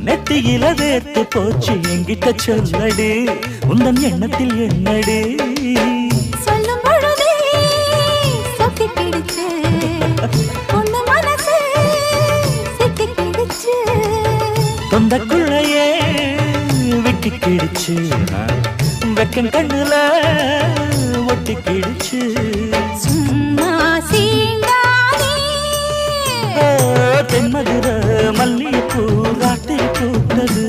நெத்தியில வேர்த்து போச்சு என்கிட்ட சொல்லடி உந்தன் எண்ணத்தில் என்னடி சொல்லும் பொழுதே சொத்தி பிடிச்சு பொண்ணு மனசு சித்தி பிடிச்சு தொந்தக்குள்ளையே விட்டு கிடிச்சு வெக்கம் கண்ணுல ஒட்டி கிடிச்சு சும்மா சீண்டாதே தென்மதுர மல்லிகைப்பூ ராட்டில் பூத்தது